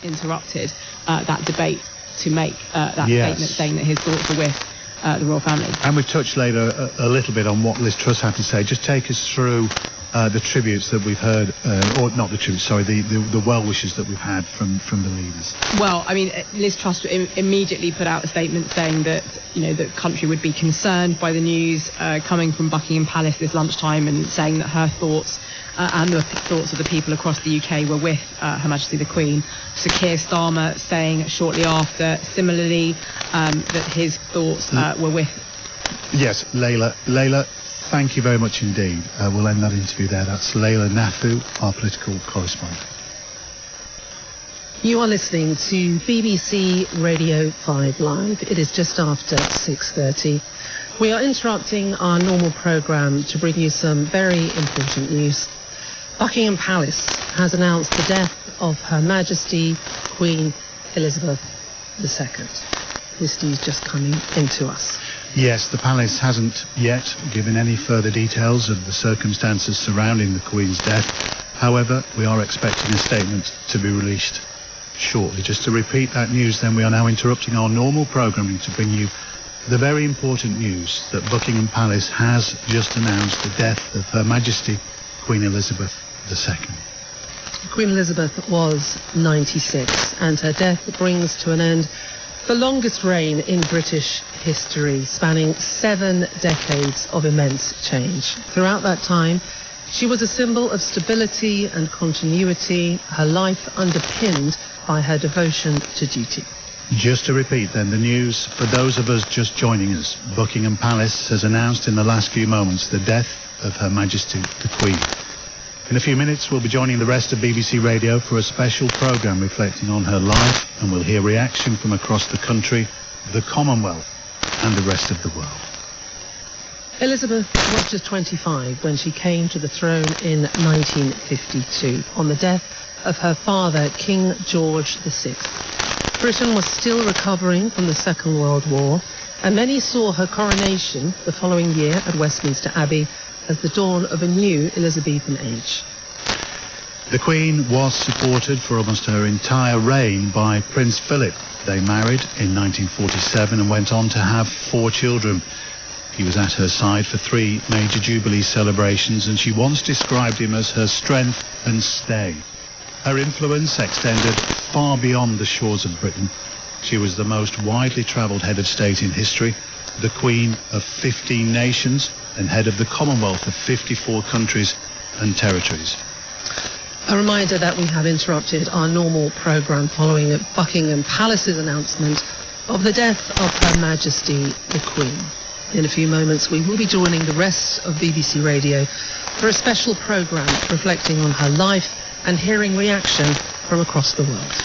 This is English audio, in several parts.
interrupted that debate to make that statement saying that his thoughts were with the royal family. And we've touched later a little bit on what Liz Truss had to say. Just take us through the tributes that we've heard, or not the tributes, sorry, the well-wishes that we've had from the leaders. Well, I mean, Liz Truss immediately put out a statement saying that, the country would be concerned by the news coming from Buckingham Palace this lunchtime, and saying that her thoughts and the thoughts of the people across the UK were with Her Majesty the Queen. Sir Keir Starmer saying shortly after, similarly, that his thoughts were with... Yes, Layla, thank you very much indeed. We'll end that interview there. That's Layla Nafu, our political correspondent. You are listening to BBC Radio 5 Live. It is just after 6:30. We are interrupting our normal programme to bring you some very important news. Buckingham Palace has announced the death of Her Majesty Queen Elizabeth II. This news just coming into us. Yes, the palace hasn't yet given any further details of the circumstances surrounding the Queen's death. However, we are expecting a statement to be released shortly. Just to repeat that news, then, we are now interrupting our normal programming to bring you the very important news that Buckingham Palace has just announced the death of Her Majesty Queen Elizabeth II. Queen Elizabeth was 96, and her death brings to an end the longest reign in British history, spanning 7 decades of immense change. Throughout that time, she was a symbol of stability and continuity, her life underpinned by her devotion to duty. Just to repeat then the news for those of us just joining us. Buckingham Palace has announced in the last few moments the death of Her Majesty the Queen. In a few minutes we'll be joining the rest of BBC Radio for a special programme reflecting on her life, and we'll hear reaction from across the country, the Commonwealth and the rest of the world. Elizabeth was just 25 when she came to the throne in 1952 on the death of her father, King George VI. Britain was still recovering from the Second World War, and many saw her coronation the following year at Westminster Abbey as the dawn of a new Elizabethan age. The Queen was supported for almost her entire reign by Prince Philip. They married in 1947 and went on to have 4 children. He was at her side for 3 major Jubilee celebrations, and she once described him as her strength and stay. Her influence extended far beyond the shores of Britain. She was the most widely travelled head of state in history, the Queen of 15 nations and head of the Commonwealth of 54 countries and territories. A reminder that we have interrupted our normal programme following Buckingham Palace's announcement of the death of Her Majesty the Queen. In a few moments we will be joining the rest of BBC Radio for a special programme reflecting on her life and hearing reaction from across the world.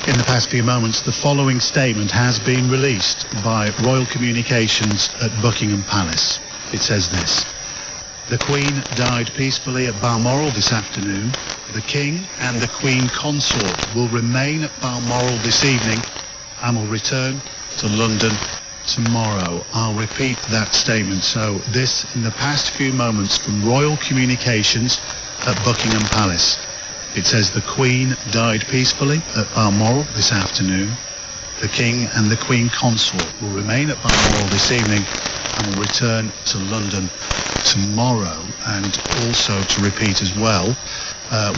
In the past few moments, the following statement has been released by Royal Communications at Buckingham Palace. It says this: "The Queen died peacefully at Balmoral this afternoon. The King and the Queen Consort will remain at Balmoral this evening and will return to London tomorrow." I'll repeat that statement. So this, in the past few moments, from Royal Communications at Buckingham Palace. It says the Queen died peacefully at Balmoral this afternoon. The King and the Queen Consort will remain at Balmoral this evening and will return to London tomorrow. And also to repeat as well,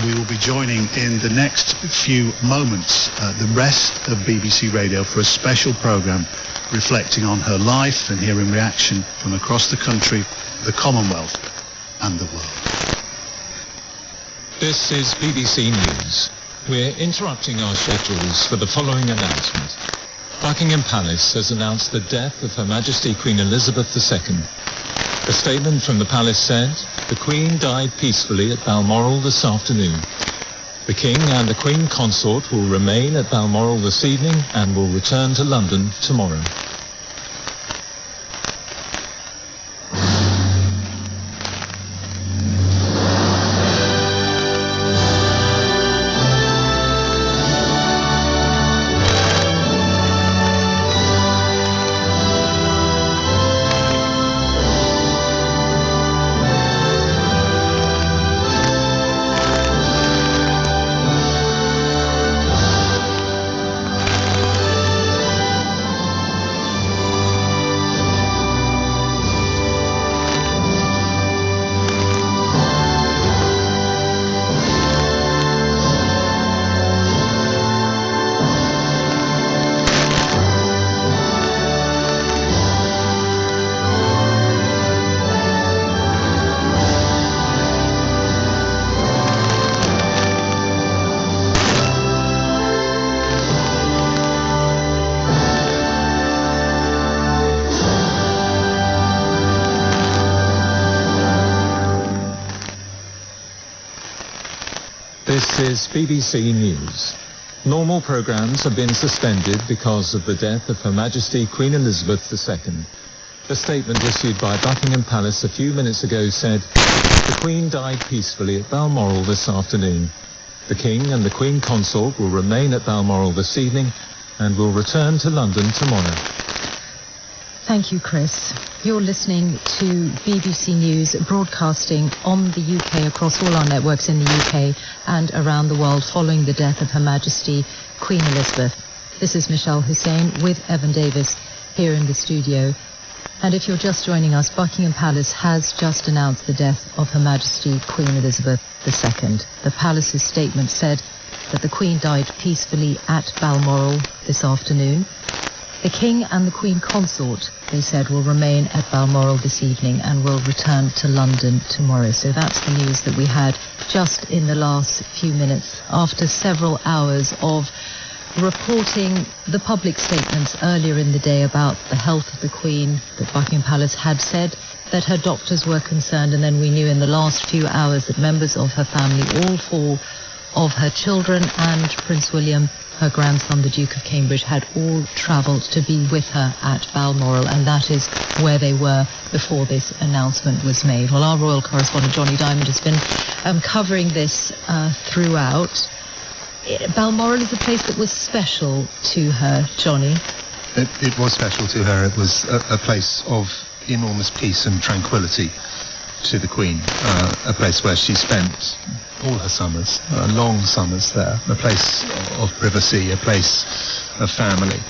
we will be joining in the next few moments the rest of BBC Radio for a special programme reflecting on her life and hearing reaction from across the country, the Commonwealth and the world. This is BBC News. We're interrupting our schedules for the following announcement. Buckingham Palace has announced the death of Her Majesty Queen Elizabeth II. A statement from the palace said, "The Queen died peacefully at Balmoral this afternoon. The King and the Queen Consort will remain at Balmoral this evening and will return to London tomorrow." This is BBC News. Normal programmes have been suspended because of the death of Her Majesty Queen Elizabeth II. The statement issued by Buckingham Palace a few minutes ago said, "The Queen died peacefully at Balmoral this afternoon. The King and the Queen Consort will remain at Balmoral this evening and will return to London tomorrow." Thank you, Chris. You're listening to BBC News broadcasting on the UK across all our networks in the UK and around the world following the death of Her Majesty Queen Elizabeth. This is Michelle Hussein with Evan Davis here in the studio. And if you're just joining us, Buckingham Palace has just announced the death of Her Majesty Queen Elizabeth II. The Palace's statement said that the Queen died peacefully at Balmoral this afternoon. The King and the Queen Consort, they said, will remain at Balmoral this evening and will return to London tomorrow. So that's the news that we had just in the last few minutes after several hours of reporting the public statements earlier in the day about the health of the Queen, that Buckingham Palace had said that her doctors were concerned, and then we knew in the last few hours that members of her family, all four of her children and Prince William, her grandson, the Duke of Cambridge, had all travelled to be with her at Balmoral, and that is where they were before this announcement was made. Well, our royal correspondent Johnny Diamond has been covering this throughout. Balmoral is a place that was special to her, Johnny. It was special to her. It was a place of enormous peace and tranquility to the Queen, a place where she spent all her summers, long summers there, a place of privacy, a place of family,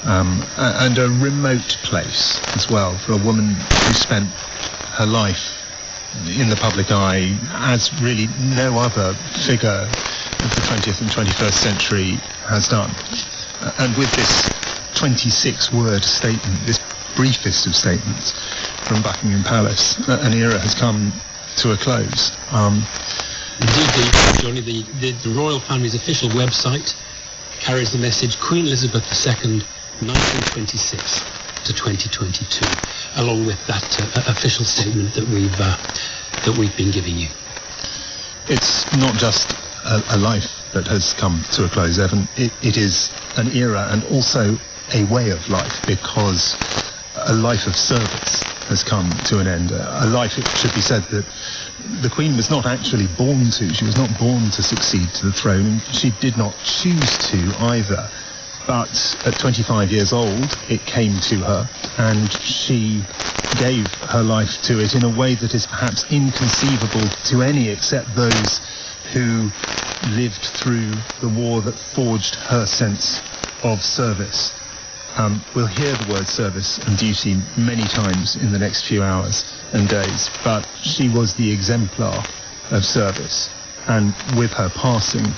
and a remote place as well for a woman who spent her life in the public eye as really no other figure of the 20th and 21st century has done. And with this 26-word statement, this briefest of statements from Buckingham Palace, an era has come to a close. Indeed, Johnny, the royal family's official website carries the message Queen Elizabeth II, 1926 to 2022, along with that official statement that we've been giving you. It's not just a life that has come to a close, Evan. It is an era and also a way of life, because a life of service has come to an end. A life, it should be said, that the Queen was not actually born to. She was not born to succeed to the throne, and she did not choose to either. But at 25 years old, it came to her, and she gave her life to it in a way that is perhaps inconceivable to any except those who lived through the war that forged her sense of service. We'll hear the word service and duty many times in the next few hours and days, but she was the exemplar of service, and with her passing,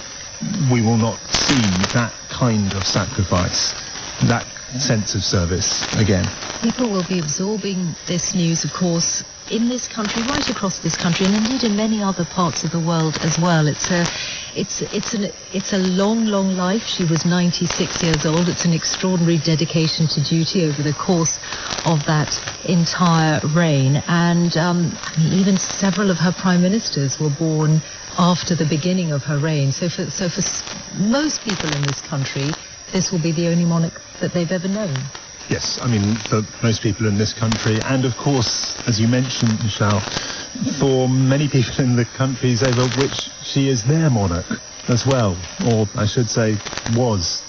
we will not see that kind of sacrifice, that sense of service again. People will be absorbing this news, of course, in this country, right across this country, and indeed in many other parts of the world as well. It's a long life. She was 96 years old. It's an extraordinary dedication to duty over the course of that entire reign. And even several of her prime ministers were born after the beginning of her reign. So for most people in this country, this will be the only monarch that they've ever known. Yes, I mean, for most people in this country, and of course, as you mentioned, Michelle, for many people in the countries over which she is their monarch as well, or I should say, was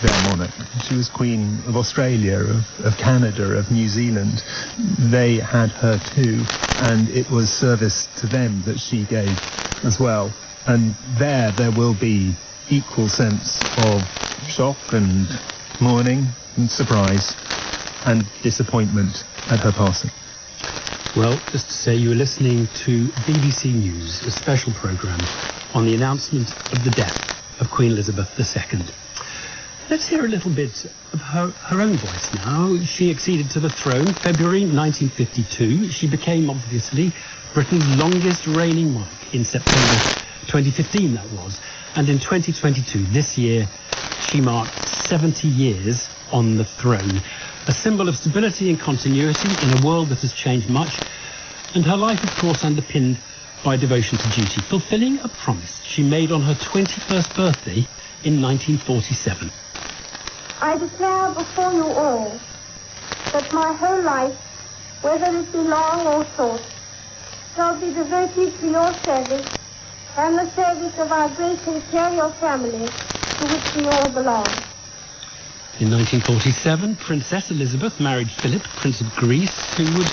their monarch. She was Queen of Australia, of Canada, of New Zealand. They had her too, and it was service to them that she gave as well. And there will be equal sense of shock and mourning and surprise and disappointment at her passing. Well, just to say, you were listening to BBC News, a special programme on the announcement of the death of Queen Elizabeth II. Let's hear a little bit of her own voice now. She acceded to the throne February 1952. She became, obviously, Britain's longest reigning monarch in September 2015, that was. And in 2022, this year, she marked 70 years on the throne, a symbol of stability and continuity in a world that has changed much, and her life, of course, underpinned by devotion to duty, fulfilling a promise she made on her 21st birthday in 1947. I declare before you all that my whole life, whether it be long or short, shall be devoted to your service and the service of our great imperial family to which we all belong. In 1947, Princess Elizabeth married Philip, Prince of Greece, who would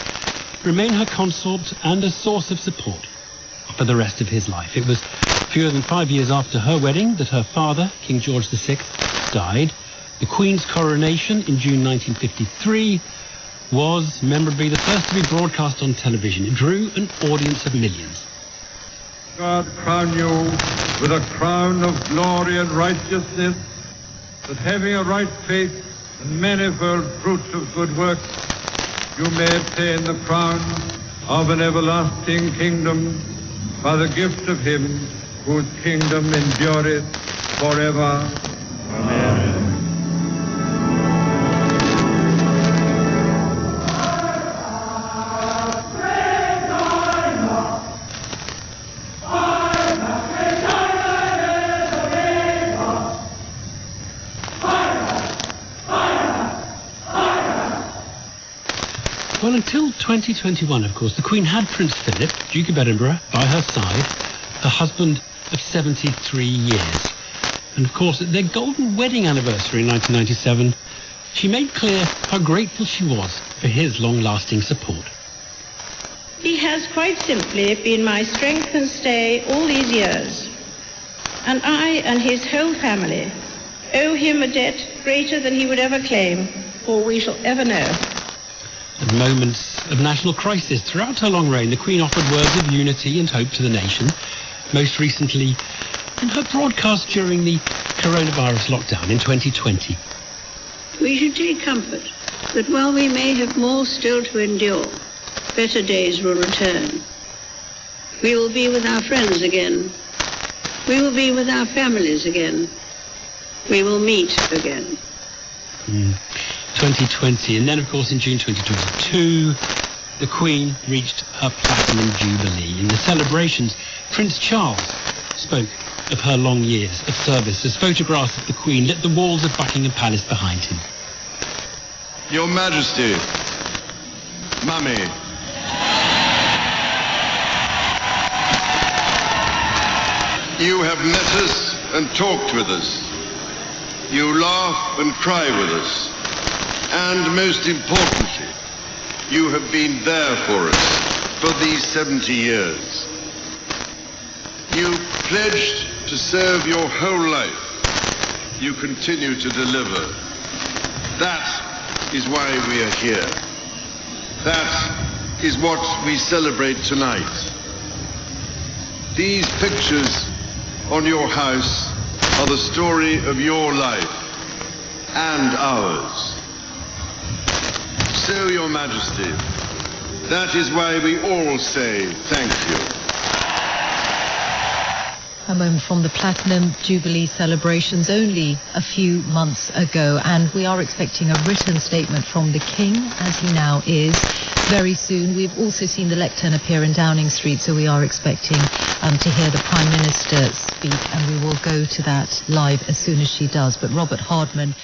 remain her consort and a source of support for the rest of his life. It was fewer than 5 years after her wedding that her father, King George VI, died. The Queen's coronation in June 1953 was memorably the first to be broadcast on television. It drew an audience of millions. God crown you with a crown of glory and righteousness, that having a right faith and manifold fruits of good works, you may obtain the crown of an everlasting kingdom by the gift of him whose kingdom endureth forever. Amen. Well, until 2021, of course, the Queen had Prince Philip, Duke of Edinburgh, by her side, her husband of 73 years. And of course, at their golden wedding anniversary in 1997, she made clear how grateful she was for his long-lasting support. He has quite simply been my strength and stay all these years, and I and his whole family owe him a debt greater than he would ever claim, or we shall ever know. At moments of national crisis throughout her long reign, the Queen offered words of unity and hope to the nation, most recently in her broadcast during the coronavirus lockdown in 2020. We should take comfort that while we may have more still to endure, better days will return. We will be with our friends again. We will be with our families again. We will meet again. 2020, and then of course in June 2022, the Queen reached her Platinum Jubilee. In the celebrations, Prince Charles spoke of her long years of service as photographs of the Queen lit the walls of Buckingham Palace behind him. Your Majesty, Mummy, you have met us and talked with us. You laugh and cry with us. And most importantly, you have been there for us for these 70 years. You pledged to serve your whole life. You continue to deliver. That is why we are here. That is what we celebrate tonight. These pictures on your house are the story of your life and ours. So, Your Majesty, that is why we all say thank you. A moment from the Platinum Jubilee celebrations only a few months ago, and we are expecting a written statement from the King, as he now is, very soon. We've also seen the lectern appear in Downing Street, so we are expecting to hear the Prime Minister speak, and we will go to that live as soon as she does. But Robert Hardman